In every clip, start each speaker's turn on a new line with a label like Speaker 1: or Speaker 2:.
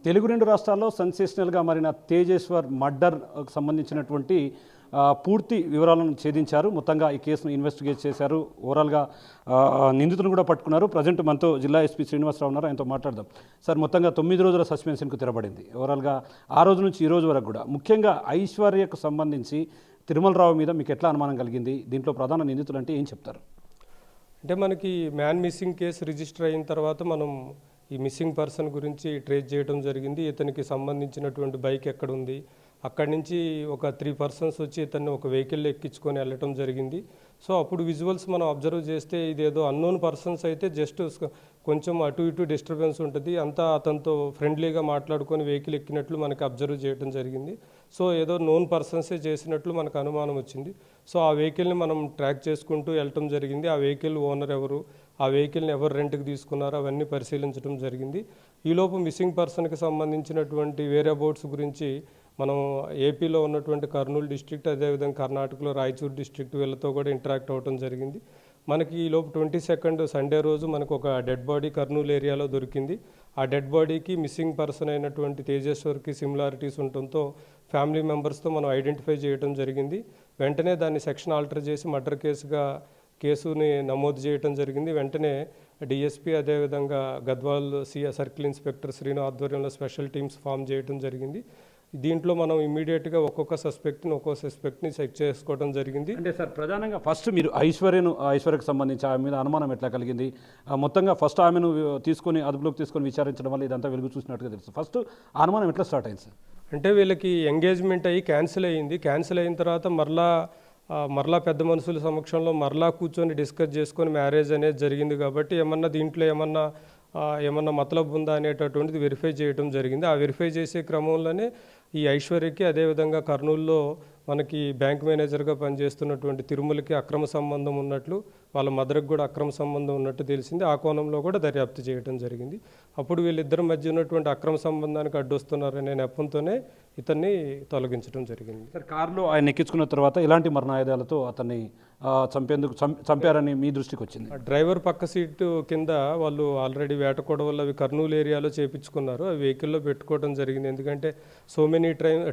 Speaker 1: తెలుగు రెండు రాష్ట్రాల్లో సెన్సేషనల్గా మారిన తేజేశ్వర్ మర్డర్ సంబంధించినటువంటి పూర్తి వివరాలను ఛేదించారు. మొత్తంగా ఈ కేసును ఇన్వెస్టిగేట్ చేశారు. ఓవరాల్గా నిందితులను కూడా పట్టుకున్నారు. ప్రజెంట్ మనతో జిల్లా ఎస్పీ శ్రీనివాసరావు ఉన్నారు, ఆయనతో మాట్లాడదాం. సార్, మొత్తంగా 9 రోజుల సస్పెన్షన్కు తెరబడింది. ఓవరాల్గా ఆ రోజు నుంచి ఈ రోజు వరకు కూడా ముఖ్యంగా ఐశ్వర్యకు సంబంధించి తిరుమలరావు మీద మీకు ఎట్లా అనుమానం కలిగింది? దీంట్లో ప్రధాన నిందితులు అంటే ఏం చెప్తారు?
Speaker 2: అంటే మనకి మ్యాన్ మిస్సింగ్ కేసు రిజిస్టర్ అయిన తర్వాత మనం ఈ మిస్సింగ్ పర్సన్ గురించి ట్రేస్ చేయడం జరిగింది. ఇతనికి సంబంధించినటువంటి బైక్ ఎక్కడ ఉంది, అక్కడి నుంచి ఒక 3 పర్సన్స్ వచ్చి ఇతన్ని ఒక వెహికల్లో ఎక్కించుకొని వెళ్ళటం జరిగింది. సో అప్పుడు విజువల్స్ మనం అబ్జర్వ్ చేస్తే ఇదేదో అన్నోన్ పర్సన్స్ అయితే జస్ట్ కొంచెం అటు ఇటు డిస్టర్బెన్స్ ఉంటుంది, అంతా అతనితో ఫ్రెండ్లీగా మాట్లాడుకొని వెహికల్ ఎక్కినట్లు మనకి అబ్జర్వ్ చేయడం జరిగింది. సో ఏదో నోన్ పర్సన్సే చేసినట్లు మనకు అనుమానం వచ్చింది. సో ఆ వెహికల్ని మనం ట్రాక్ చేసుకుంటూ వెళ్ళటం జరిగింది. ఆ వెహికల్ ఓనర్ ఎవరు, ఆ వెహికల్ని ఎవరు రెంట్కి తీసుకున్నారో అవన్నీ పరిశీలించడం జరిగింది. ఈలోపు మిస్సింగ్ పర్సన్కి సంబంధించినటువంటి వేరియబౌట్స్ గురించి మనం ఏపీలో ఉన్నటువంటి కర్నూలు డిస్ట్రిక్ట్, అదేవిధంగా కర్ణాటకలో రాయచూరు డిస్ట్రిక్ట్ వీళ్ళతో కూడా ఇంటరాక్ట్ అవ్వడం జరిగింది. మనకి ఈలోపు 22nd సండే రోజు మనకు ఒక డెడ్ బాడీ కర్నూలు ఏరియాలో దొరికింది. ఆ డెడ్ బాడీకి మిస్సింగ్ పర్సన్ అయినటువంటి తేజేశ్వర్కి సిమిలారిటీస్ ఉండటంతో ఫ్యామిలీ మెంబర్స్తో మనం ఐడెంటిఫై చేయడం జరిగింది. వెంటనే దాన్ని సెక్షన్ ఆల్టర్ చేసి మర్డర్ కేసుని నమోదు చేయడం జరిగింది. వెంటనే డిఎస్పీ అదేవిధంగా గద్వాల్ సర్కిల్ ఇన్స్పెక్టర్ శ్రీను ఆధ్వర్యంలో స్పెషల్ టీమ్స్ ఫామ్ చేయడం జరిగింది. దీంట్లో మనం ఇమీడియట్గా ఒక్కొక్క సస్పెక్ట్ని చెక్ చేసుకోవడం జరిగింది.
Speaker 1: అంటే సార్, ప్రధానంగా ఫస్ట్ మీరు ఐశ్వర్యకు సంబంధించి ఆమె మీద అనుమానం ఎట్లా కలిగింది? మొత్తంగా ఫస్ట్ ఆమెను అదుపులోకి తీసుకొని విచారించడం వల్ల ఇదంతా వెలుగు చూసినట్టుగా తెలుసు. ఫస్ట్ అనుమానం ఎట్లా స్టార్ట్ అయింది సార్?
Speaker 2: అంటే వీళ్ళకి ఎంగేజ్మెంట్ అయ్యి క్యాన్సిల్ అయ్యింది. క్యాన్సిల్ అయిన తర్వాత మరలా పెద్ద మనుషుల సమక్షంలో మరలా కూర్చొని డిస్కస్ చేసుకొని మ్యారేజ్ అనేది జరిగింది. కాబట్టి దీంట్లో ఏమన్నా మతలబు ఉందా అనేటటువంటిది వెరిఫై చేయడం జరిగింది. ఆ వెరిఫై చేసే క్రమంలోనే ఈ ఐశ్వర్యకి అదేవిధంగా కర్నూలులో మనకి బ్యాంక్ మేనేజర్గా పనిచేస్తున్నటువంటి తిరుమలకి అక్రమ సంబంధం ఉన్నట్లు, వాళ్ళ మదర్కి కూడా అక్రమ సంబంధం ఉన్నట్టు తెలిసింది. ఆ కోణంలో కూడా దర్యాప్తు చేయడం జరిగింది. అప్పుడు వీళ్ళిద్దరి మధ్య ఉన్నటువంటి అక్రమ సంబంధానికి అడ్డొస్తున్నారనే నెపంతోనే ఇతన్ని తొలగించడం జరిగింది.
Speaker 1: సార్, కారులో ఆయన ఎక్కించుకున్న తర్వాత ఎలాంటి మరణాయుధాలతో అతన్ని చంపారని మీ దృష్టికి వచ్చింది?
Speaker 2: డ్రైవర్ పక్క సీటు కింద వాళ్ళు ఆల్రెడీ వేటకోడవల్ల అవి కర్నూలు ఏరియాలో చేపించుకున్నారు. అవి వెహికల్లో పెట్టుకోవడం జరిగింది. ఎందుకంటే సో మెనీ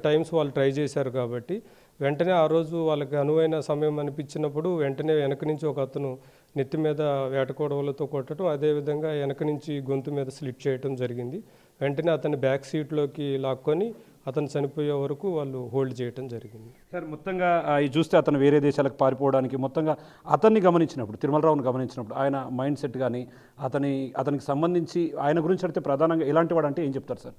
Speaker 2: టైమ్స్ వాళ్ళు ట్రై చేశారు కాబట్టి వెంటనే ఆ రోజు వాళ్ళకి అనువైన సమయం అనిపించినప్పుడు వెంటనే వెనక నుంచి ఒక అతను నెత్తి మీద వేటకోడవలతో కొట్టడం, అదేవిధంగా వెనక నుంచి గొంతు మీద స్లిట్ చేయడం జరిగింది. వెంటనే అతన్ని బ్యాక్ సీట్లోకి లాక్కొని అతను చనిపోయే వరకు వాళ్ళు హోల్డ్ చేయడం జరిగింది.
Speaker 1: సార్, మొత్తంగా ఇది చూస్తే అతను వేరే దేశాలకు పారిపోవడానికి మొత్తంగా అతన్ని గమనించినప్పుడు, తిరుమలరావుని గమనించినప్పుడు ఆయన మైండ్ సెట్ కానీ అతనికి సంబంధించి ఆయన గురించి అడిగితే ప్రధానంగా ఎలాంటి వాడు అంటే ఏం చెప్తారు సార్?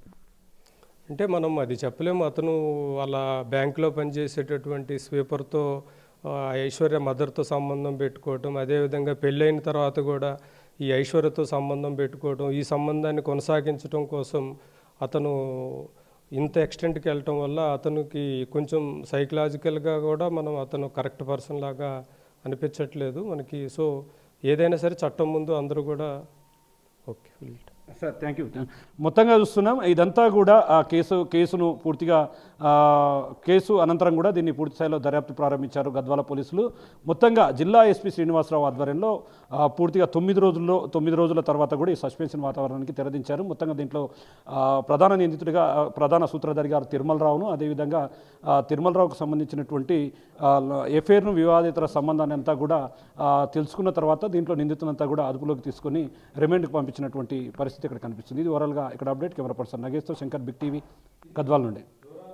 Speaker 2: అంటే మనం అది చెప్పలేము. అతను వాళ్ళ బ్యాంకులో పనిచేసేటటువంటి స్వీపర్తో ఐశ్వర్య మదర్తో సంబంధం పెట్టుకోవటం, అదేవిధంగా పెళ్ళైన తర్వాత కూడా ఈ ఐశ్వర్యతో సంబంధం పెట్టుకోవటం, ఈ సంబంధాన్ని కొనసాగించడం కోసం అతను ఇంత ఎక్స్టెంట్కి వెళ్ళటం వల్ల అతనికి కొంచెం సైకలాజికల్గా కూడా అతను కరెక్ట్ పర్సన్ లాగా అనిపించట్లేదు మనకి. సో ఏదైనా సరే చట్టం ముందు అందరూ కూడా ఓకే.
Speaker 1: Sir, thank you. మొత్తంగా చూస్తున్నాం ఇదంతా కూడా ఆ కేసును పూర్తిగా కేసు అనంతరం కూడా దీన్ని పూర్తి స్థాయిలో దర్యాప్తు ప్రారంభించారు గద్వాల పోలీసులు. మొత్తంగా జిల్లా ఎస్పీ శ్రీనివాసరావు ఆధ్వర్యంలో పూర్తిగా 9 రోజుల తర్వాత కూడా ఈ సస్పెన్షన్ వాతావరణానికి తెరదించారు. మొత్తంగా దీంట్లో ప్రధాన నిందితుడిగా ప్రధాన సూత్రధారి గారు తిరుమలరావును, అదేవిధంగా తిరుమలరావుకు సంబంధించినటువంటి ఎఫ్ఐఆర్ను వివాదేతర సంబంధాన్ని అంతా కూడా తెలుసుకున్న తర్వాత దీంట్లో నిందితులంతా కూడా అదుపులోకి తీసుకొని రిమాండ్కి పంపించినటువంటి పరిస్థితి ఇక్కడ కనిపిస్తుంది. ఇది ఓవరాల్గా ఇక్కడ అప్డేట్. కెమెరా పర్సన్ నగేష్తో శంకర్, బిగ్ టీవీ, గద్వాల నుండి.